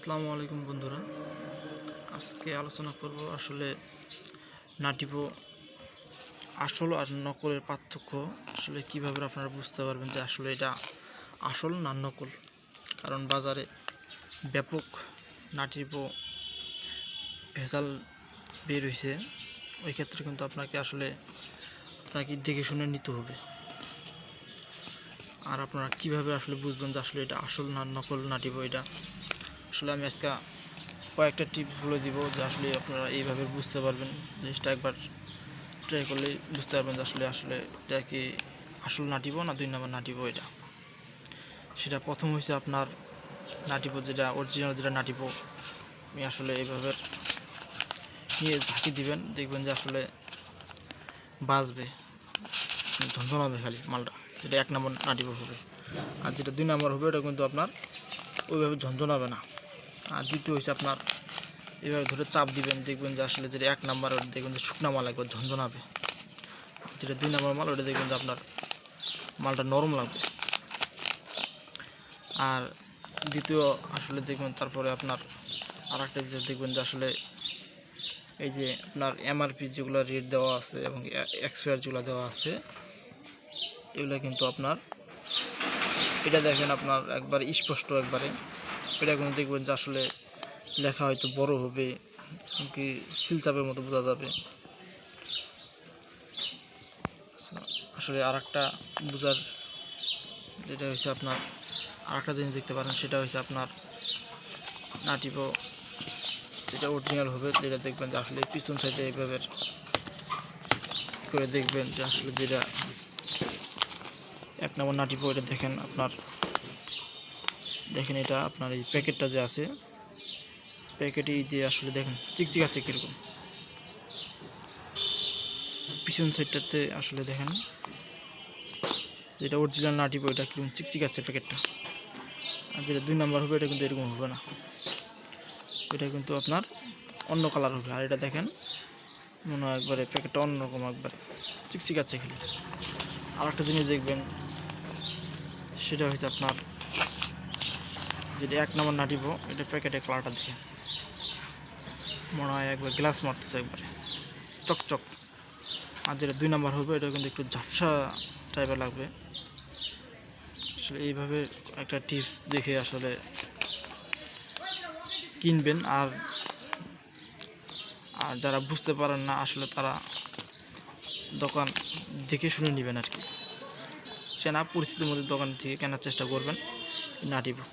আসসালামু আলাইকুম বন্ধুরা, আজকে আলোচনা করব আসলে নাটিভো আসল আর নকলের পার্থক্য। আসলে কিভাবে আপনারা বুঝতে পারবেন যে আসলে এটা আসল না নকল। কারণ বাজারে ব্যাপক নাটিভো ভেজাল বের হয়েছে। ওই ক্ষেত্রে কিন্তু আপনাকে দেখে শুনে নিতে হবে। আর আপনারা কিভাবে আসলে বুঝবেন যে আসলে এটা আসল না নকল নাটিভো, এটা আসলে আমি আজকে কয়েকটা টিপস বলে দিব যে আসলে আপনারা এইভাবে বুঝতে পারবেন। জিনিসটা একবার ট্রাই করলেই বুঝতে পারবেন যে আসলে এটা কি আসল নাটিভো না 2 নম্বর নাটিভো। এটা সেটা প্রথম হয়েছে আপনার নাটিভো, যেটা অরিজিনাল যেটা নাটিভো, আপনি আসলে এইভাবে নিয়ে ঝাঁকি দিবেন, দেখবেন যে আসলে বাজবে, ঝনঝনাবে খালি মালটা, যেটা 1 নম্বর নাটিভো হবে। আর যেটা 2 নম্বর হবে ওটা কিন্তু আপনার ওইভাবে ঝনঝনাবে না। আর দ্বিতীয় হচ্ছে আপনার এভাবে ধরে চাপ দিবেন, দেখবেন যে আসলে যেটা 1 নম্বর ওটা দেখবেন যে শুকনা মাল একবার ঝনঝনাবে। যেটা 2 নম্বর মাল ওটা দেখবেন যে আপনার মালটা নরম লাগবে। আর দ্বিতীয় আসলে দেখবেন, তারপরে আপনার আর একটা জিনিস দেখবেন যে আসলে এই যে আপনার এমআরপি যেগুলো রেট দেওয়া আছে এবং এক্সপায়ার যেগুলো দেওয়া আছে, এগুলো কিন্তু আপনার এটা দেখেন আপনার একবার স্পষ্ট একবারে। এটা কিন্তু দেখবেন যে আসলে লেখা হয়তো বড় হবে, কি সিলচাপের মতো বোঝা যাবে। আসলে আর একটা বোঝার যেটা হচ্ছে আপনার আর একটা জিনিস দেখতে পারেন, সেটা হচ্ছে আপনার নাটিভো যেটা অরিজিনাল হবে, যেটা দেখবেন যে আসলে পিছন সাইডে এইভাবে করে দেখবেন যে আসলে যেটা 1 নম্বর নাটিভো, এটা দেখেন এটা আপনার এই প্যাকেটটা যে আছে, প্যাকেটে দিয়ে আসলে দেখেন চিকচিক আছে কীরকম। পিছন সাইডটাতে আসলে দেখেন যেটা অরিজিনাল নাটিভো, এটা কীরকম চিকচিক আছে প্যাকেটটা। আর যেটা 2 নম্বর হবে এটা কিন্তু এরকম হবে না, এটা কিন্তু আপনার অন্য কালার হবে। আর এটা দেখেন মনে হয় একবারে প্যাকেটটা অন্যরকম, একবারে চিকচিক আছে খালি। আর একটা জিনিস দেখবেন, সেটা হচ্ছে আপনার যেটা 1 নম্বর নাটিভো, এটা প্যাকেটের কালারটা দেখে মনে হয় একবার গ্লাস মারতেছে, একবারে চকচক। আর যেটা 2 নম্বর হবে এটা কিন্তু একটু ঝাপসা টাইপের লাগবে। আসলে এইভাবে একটা টিপস দেখে আসলে কিনবেন। আর যারা বুঝতে পারেন না আসলে তারা দোকান দেখে শুনে নেবেন আর কি। চেনা পরিস্থিতির মধ্যে দোকান থেকে কেনার চেষ্টা করবেন নাটিভো।